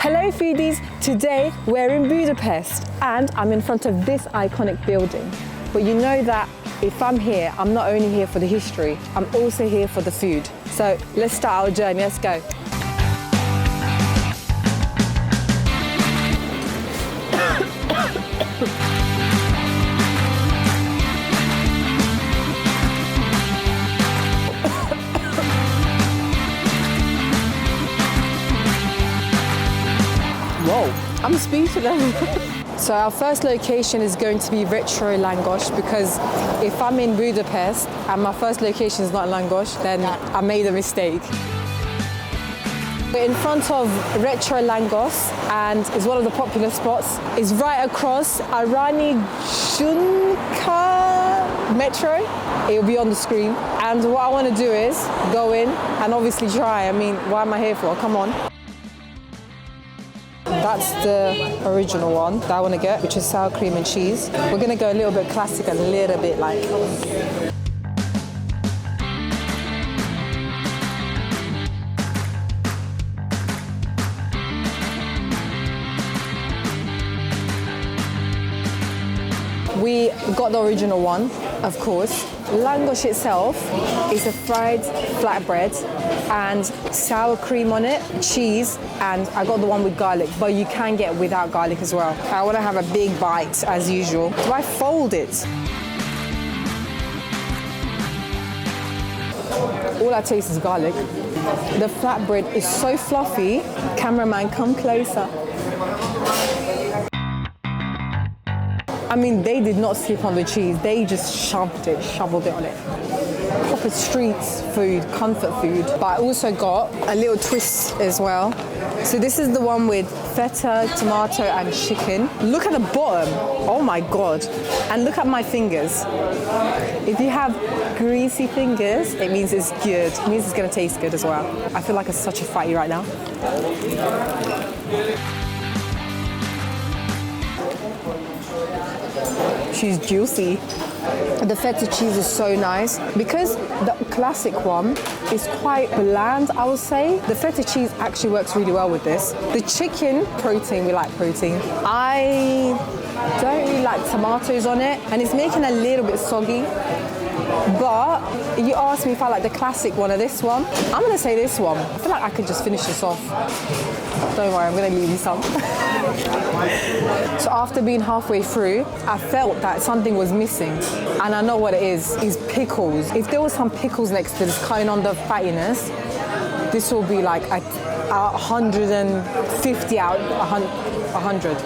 Hello foodies, today we're in Budapest and I'm in front of this iconic building. But you know that if I'm here, I'm not only here for the history, I'm also here for the food. So let's start our journey, let's go. Whoa, I'm speechless. So our first location is going to be retro Langos because if I'm in Budapest and my first location is not Langos, then I made a mistake. We're in front of retro Langos and it's one of the popular spots. It's right across Arani Junka Metro. It will be on the screen. And what I want to do is go in and obviously try. I mean, why am I here for? Come on. That's the original one that I want to get, which is sour cream and cheese. We're going to go a little bit classic, a little bit like... We got the original one, of course. Langos itself is a fried flatbread and sour cream on it, cheese, and I got the one with garlic, but you can get without garlic as well. I want to have a big bite as usual. Do I fold it? All I taste is garlic. The flatbread is so fluffy. Cameraman, come closer. I mean, they did not slip on the cheese. They just shoveled it on it. Proper streets food, comfort food. But I also got a little twist as well. So this is the one with feta, tomato, and chicken. Look at the bottom. Oh my God. And look at my fingers. If you have greasy fingers, it means it's good. It means it's gonna taste good as well. I feel like I'm such a fatty right now. She's juicy. The feta cheese is so nice. Because the classic one is quite bland, I would say. The feta cheese actually works really well with this. The chicken, protein, we like protein. I don't really like tomatoes on it, and it's making a little bit soggy. But you asked me if I like the classic one or this one. I'm gonna say this one. I feel like I could just finish this off. Don't worry, I'm gonna leave you some. So after being halfway through, I felt that something was missing. And I know what it is pickles. If there was some pickles next to this, cutting on the fattiness, this will be like a 150 out of 100.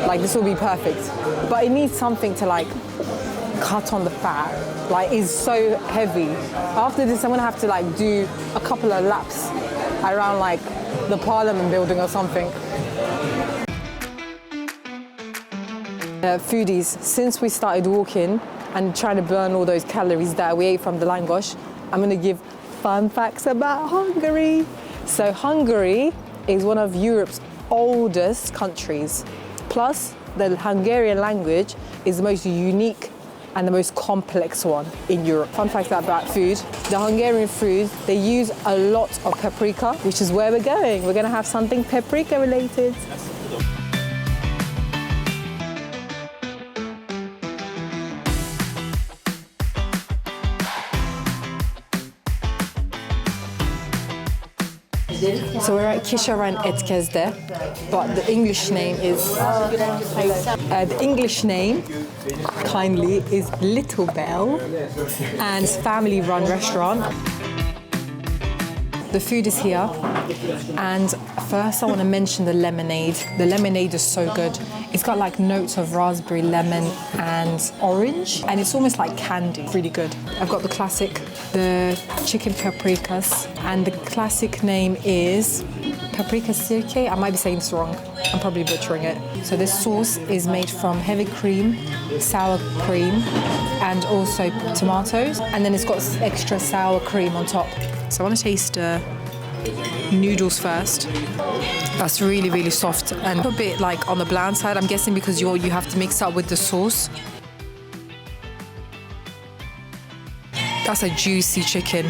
Like this will be perfect. But it needs something to like cut on the fat. Like it's so heavy. After this, I'm gonna have to like do a couple of laps around like the Parliament building or something. Foodies, since we started walking and trying to burn all those calories that we ate from the Langos, I'm gonna give fun facts about Hungary. So Hungary is one of Europe's oldest countries. Plus, the Hungarian language is the most unique and the most complex one in Europe. Fun fact about food, the Hungarian food, they use a lot of paprika, which is where we're going. We're gonna have something paprika related. So we're at Kisaran Etkezde, but the English name is kindly is Little Bell, and it's a family-run restaurant. The food is here, and first I want to mention the lemonade. The lemonade is so good. It's got like notes of raspberry, lemon, and orange, and it's almost like candy. Really good. I've got the classic, the chicken paprikas, and the classic name is paprika sirke. I might be saying this wrong. I'm probably butchering it. So this sauce is made from heavy cream, sour cream, and also tomatoes, and then it's got extra sour cream on top. So I want to taste noodles first. That's really, really soft and a bit like on the bland side. I'm guessing because you have to mix up with the sauce. That's a juicy chicken.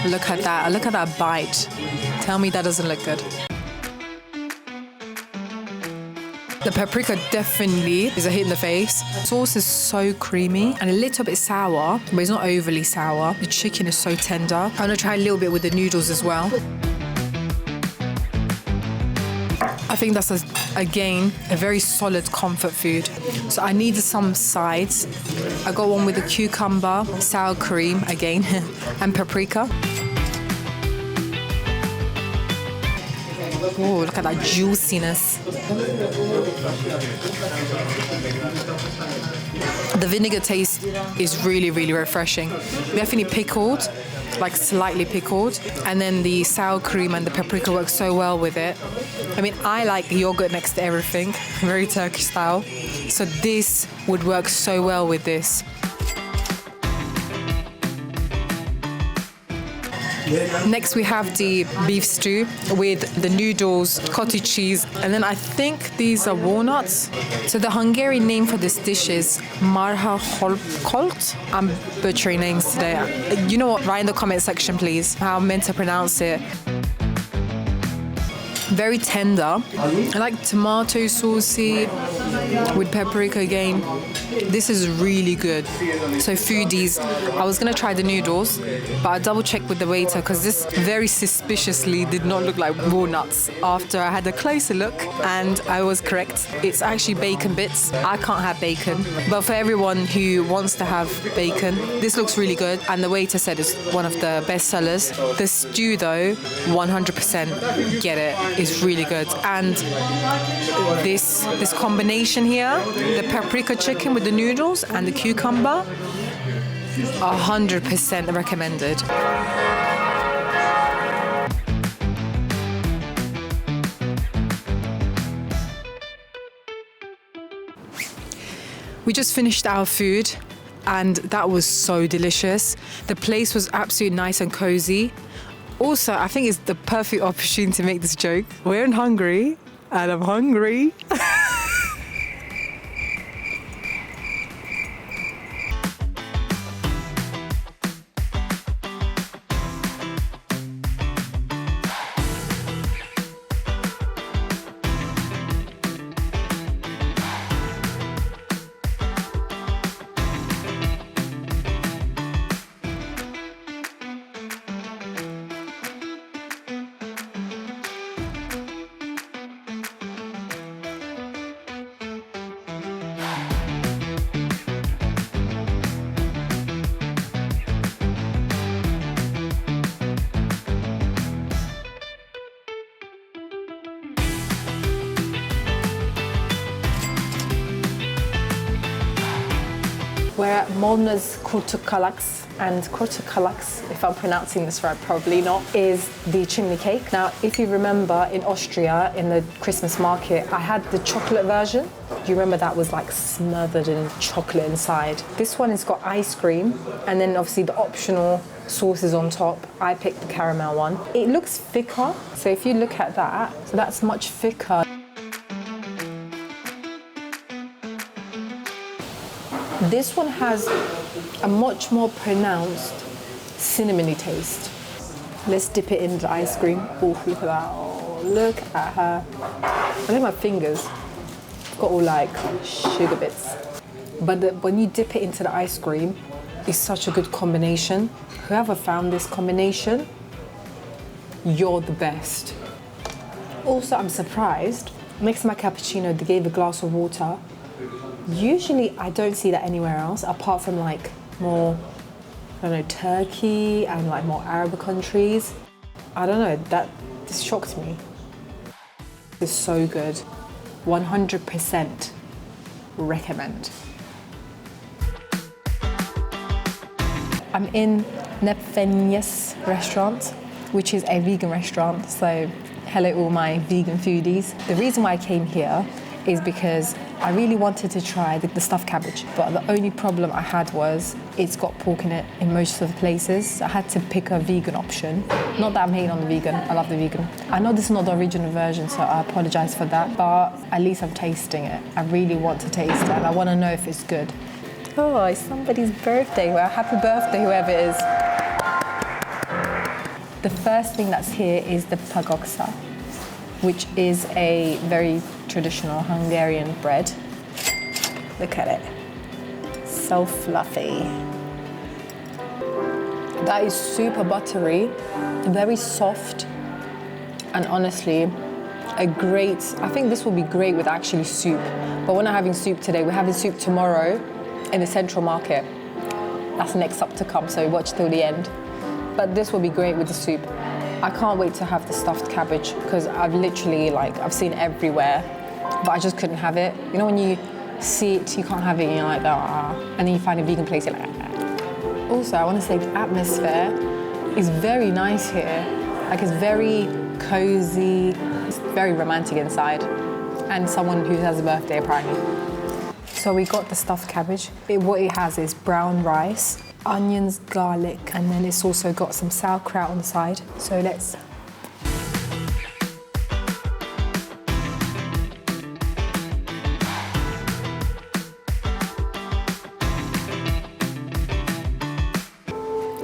Look at that. Look at that bite. Tell me that doesn't look good. The paprika definitely is a hit in the face. Sauce is so creamy and a little bit sour, but it's not overly sour. The chicken is so tender. I'm gonna try a little bit with the noodles as well. I think that's, again, a very solid comfort food. So I needed some sides. I got one with a cucumber, sour cream, again, and paprika. Oh, look at that juiciness. The vinegar taste is really, really refreshing. Definitely pickled, like slightly pickled. And then the sour cream and the paprika work so well with it. I mean, I like yogurt next to everything, very Turkish style. So this would work so well with this. Next we have the beef stew with the noodles, cottage cheese, and then I think these are walnuts. So the Hungarian name for this dish is marha kolt. I'm butchering names today. You know what? Write in the comment section, please, how I'm meant to pronounce it. Very tender. I like tomato saucy with paprika again. This is really good. So foodies, I was gonna try the noodles, but I double checked with the waiter because this very suspiciously did not look like walnuts after I had a closer look, and I was correct. It's actually bacon bits. I can't have bacon, but for everyone who wants to have bacon, this looks really good, and the waiter said it's one of the best sellers. The stew though, 100% get it. It's really good. And this combination here, the paprika chicken with the noodles and the cucumber, 100% recommended. We just finished our food and that was so delicious. The place was absolutely nice and cozy. Also, I think it's the perfect opportunity to make this joke. We're in Hungary, and I'm hungry. We're at Molna's Kurtukalaks, and Kurtukalaks, if I'm pronouncing this right, probably not, is the chimney cake. Now, if you remember in Austria, in the Christmas market, I had the chocolate version. Do you remember that was like smothered in chocolate inside? This one has got ice cream, and then obviously the optional sauces on top. I picked the caramel one. It looks thicker, so if you look at that, so that's much thicker. This one has a much more pronounced cinnamony taste. Let's dip it in the ice cream. Oh, look at that. Oh, look at her. Look at my fingers. I've got all like sugar bits. But when you dip it into the ice cream, it's such a good combination. Whoever found this combination, you're the best. Also, I'm surprised. Next to my cappuccino, they gave a glass of water. Usually I don't see that anywhere else, apart from like more, I don't know, Turkey and like more Arab countries. I don't know, this shocked me. It's so good. 100% recommend. I'm in Nepfenjes restaurant, which is a vegan restaurant. So hello all my vegan foodies. The reason why I came here is because I really wanted to try the stuffed cabbage, but the only problem I had was it's got pork in it in most of the places. So I had to pick a vegan option. Not that I'm hating on the vegan, I love the vegan. I know this is not the original version, so I apologize for that, but at least I'm tasting it. I really want to taste it, and I want to know if it's good. Oh, it's somebody's birthday. Well, happy birthday, whoever it is. The first thing that's here is the pagoksa, which is a very traditional Hungarian bread. Look at it. So fluffy. That is super buttery, very soft, and honestly, I think this will be great with actually soup. But we're not having soup today, we're having soup tomorrow in the Central Market. That's next up to come, so watch till the end. But this will be great with the soup. I can't wait to have the stuffed cabbage because I've literally, I've seen it everywhere, but I just couldn't have it. You know when you see it, you can't have it, and you're like, ah, and then you find a vegan place, you're like, ah. Also, I want to say the atmosphere is very nice here. It's very cozy, it's very romantic inside, and someone who has a birthday apparently. So we got the stuffed cabbage. What it has is brown rice, onions, garlic, and then it's also got some sauerkraut on the side. So let's...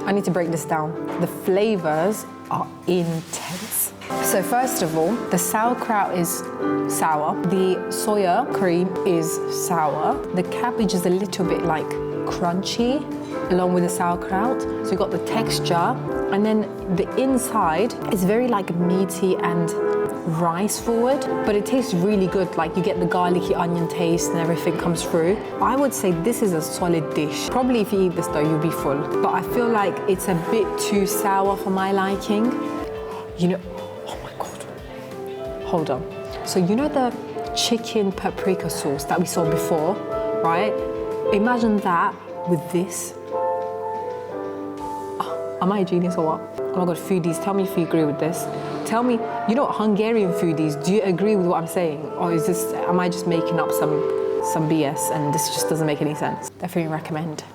I need to break this down. The flavors are intense. So first of all, the sauerkraut is sour. The soya cream is sour. The cabbage is a little bit crunchy along with the sauerkraut. So you got the texture, and then the inside is very meaty and rice forward, but it tastes really good. You get the garlicky onion taste and everything comes through. I would say this is a solid dish. Probably if you eat this though, you'll be full. But I feel like it's a bit too sour for my liking. You know, oh my God. Hold on. So you know the chicken paprika sauce that we saw before, right? Imagine that with this. Oh, am I a genius or what? Oh my God, foodies, tell me if you agree with this. Tell me, you know what, Hungarian foodies, do you agree with what I'm saying? Or am I just making up some BS and this just doesn't make any sense? Definitely recommend.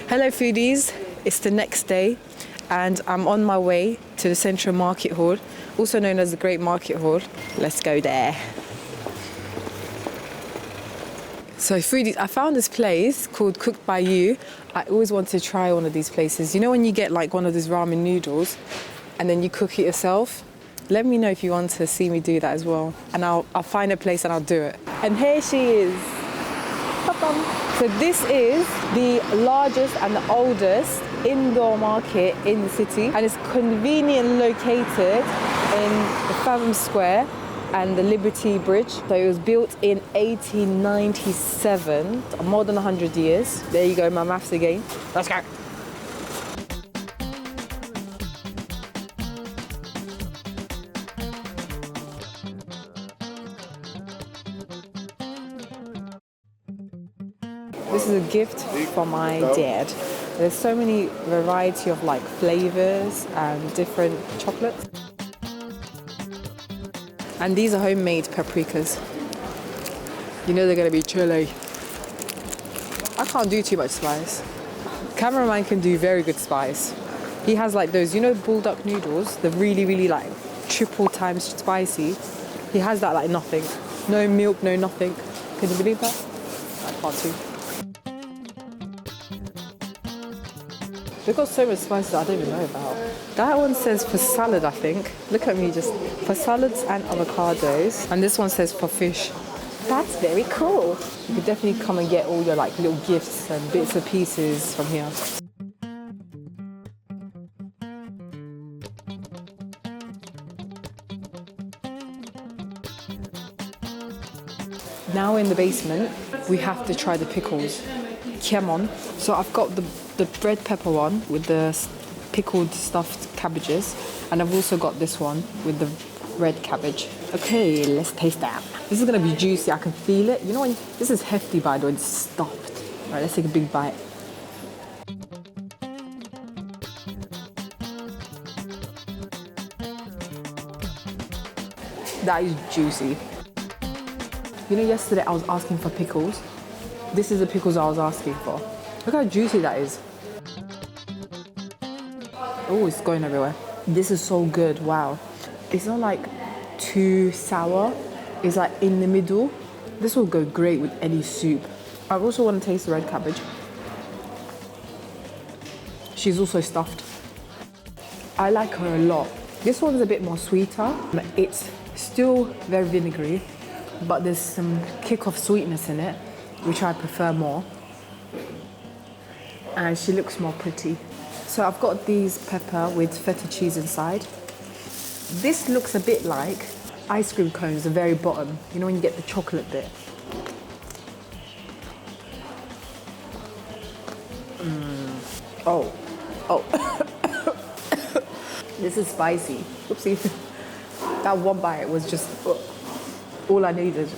Hello foodies, it's the next day and I'm on my way to the Central Market Hall, also known as the Great Market Hall. Let's go there. So foodies, I found this place called Cooked by You. I always wanted to try one of these places. You know when you get one of these ramen noodles and then you cook it yourself? Let me know if you want to see me do that as well. And I'll find a place and I'll do it. And here she is. Ba-bum. So this is the largest and the oldest indoor market in the city. And it's conveniently located in the Fathom Square and the Liberty Bridge. So it was built in 1897, more than 100 years. There you go, my maths again. Let's go. This is a gift for my dad. There's so many variety of flavors and different chocolates. And these are homemade paprikas. You know they're gonna be chili. I can't do too much spice. Cameraman can do very good spice. He has those, you know, bulldog noodles, the really triple times spicy. He has that nothing. No milk, no nothing. Can you believe that? I can't too. They've got so much spices that I don't even know about. That one says for salad, I think. Look at me, just for salads and avocados. And this one says for fish. That's very cool. You could definitely come and get all your little gifts and bits and pieces from here. Now in the basement, we have to try the pickles. Come on. So I've got the red pepper one with the pickled stuffed cabbages, and I've also got this one with the red cabbage. Okay, let's taste that. This is gonna be juicy, I can feel it. You know when, this is hefty by the way, it's stuffed. All right, let's take a big bite. That is juicy. You know, yesterday I was asking for pickles. This is the pickles I was asking for. Look how juicy that is. Oh, it's going everywhere. This is so good, wow. It's not too sour. It's in the middle. This will go great with any soup. I also want to taste the red cabbage. She's also stuffed. I like her a lot. This one's a bit more sweeter. It's still very vinegary, but there's some kick of sweetness in it, which I prefer more. And she looks more pretty. So I've got these pepper with feta cheese inside. This looks a bit like ice cream cones, the very bottom. You know when you get the chocolate bit. Oh. This is spicy. Oopsie. That one bite was just all I needed.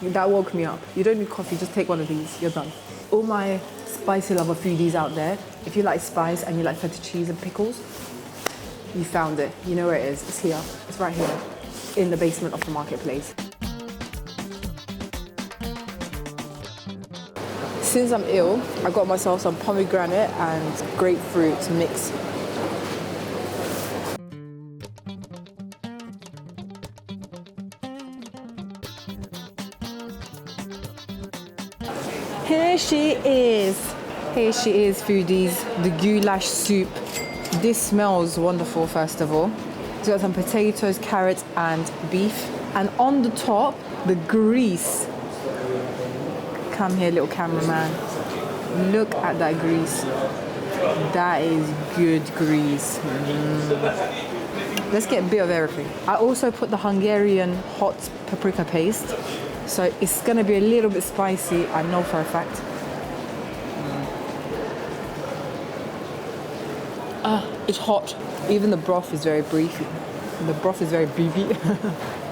That woke me up. You don't need coffee, just take one of these, you're done. All my spicy lover foodies out there, if you like spice and you like feta cheese and pickles, you found it. You know where it is. It's here. It's right here in the basement of the marketplace. Since I'm ill, I got myself some pomegranate and grapefruit mix. Here she is. Here she is, foodies. The goulash soup. This smells wonderful, first of all. It's got some potatoes, carrots, and beef. And on the top, the grease. Come here, little cameraman. Look at that grease. That is good grease. Let's get a bit of everything. I also put the Hungarian hot paprika paste. So it's gonna be a little bit spicy, I know for a fact. It's hot. Even the broth is very beefy. The broth is very beefy.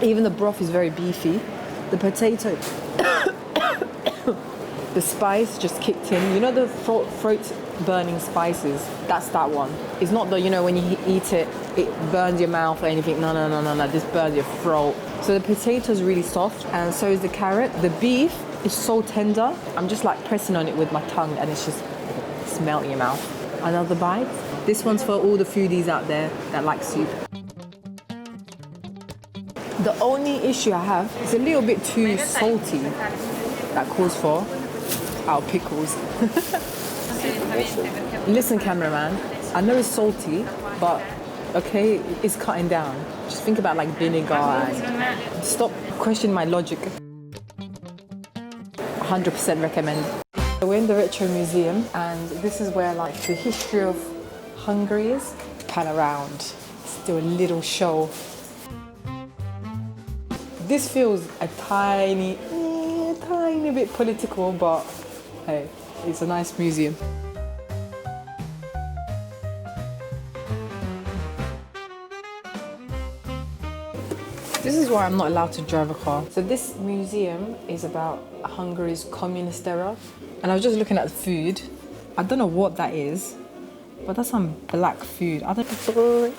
Even the broth is very beefy. The potato, the spice just kicked in. You know the throat burning spices? That's that one. It's not the, you know, when you eat it, it burns your mouth or anything. No. This burns your throat. So the potato is really soft, and so is the carrot. The beef is so tender. I'm just like pressing on it with my tongue, and it's just melt in your mouth. Another bite. This one's for all the foodies out there that like soup. The only issue I have is a little bit too salty. That calls for our pickles. Listen, cameraman, I know it's salty, but okay, it's cutting down. Just think about like vinegar and stop questioning my logic. 100% recommend. We're in the Retro Museum, and this is where like the history of Hungary is. Pan around. Let's do a little show. This feels a tiny bit political, but hey, it's a nice museum. This is why I'm not allowed to drive a car. So this museum is about Hungary's communist era. And I was just looking at the food. I don't know what that is, but that's some black food. I don't know.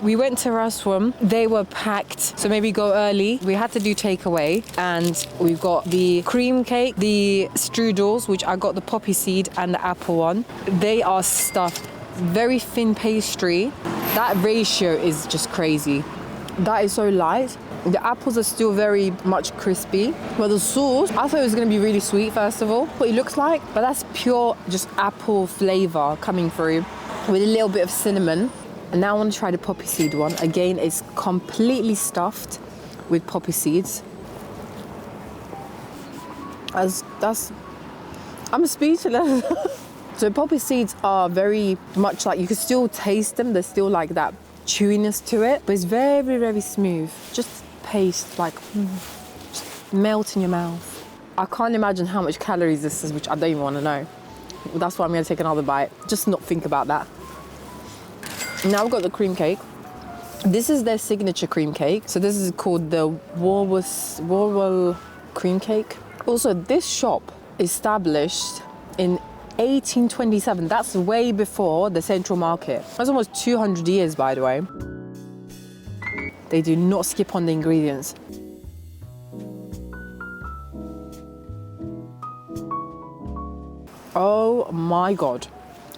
We went to Rasam, they were packed, so maybe go early. We had to do takeaway, and we've got the cream cake, the strudels, which I got the poppy seed and the apple one. They are stuffed, very thin pastry. That ratio is just crazy. That is so light. The apples are still very much crispy, but the sauce, I thought it was gonna be really sweet first of all, what it looks like, but that's pure just apple flavor coming through with a little bit of cinnamon. And now I want to try the poppy seed one. Again, it's completely stuffed with poppy seeds. I'm speechless. So poppy seeds are very much like, you can still taste them. There's still like that chewiness to it, but it's very, very smooth. Just paste, like, just melt in your mouth. I can't imagine how much calories this is, which I don't even want to know. That's why I'm going to take another bite. Just not think about that. Now I've got the cream cake. This is their signature cream cake. So this is called the Warwell cream cake. Also, this shop established in 1827. That's way before the Central Market. That's almost 200 years, by the way. They do not skip on the ingredients. Oh my God.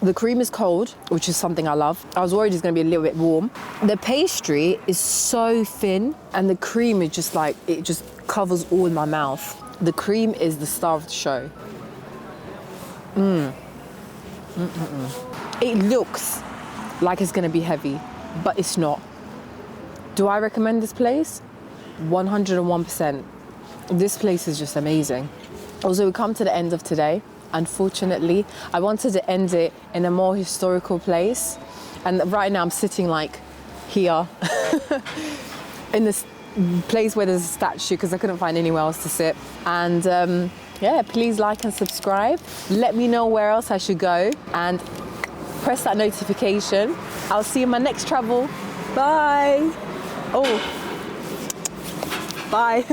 The cream is cold, which is something I love. I was worried it's gonna be a little bit warm. The pastry is so thin and the cream is just like, it just covers all in my mouth. The cream is the star of the show. It looks like it's gonna be heavy, but it's not. Do I recommend this place? 101%. This place is just amazing. Also, we come to the end of today. Unfortunately, I wanted to end it in a more historical place. And right now I'm sitting like here in this place where there's a statue because I couldn't find anywhere else to sit. And yeah, please like and subscribe. Let me know where else I should go and press that notification. I'll see you in my next travel. Bye. Oh, bye.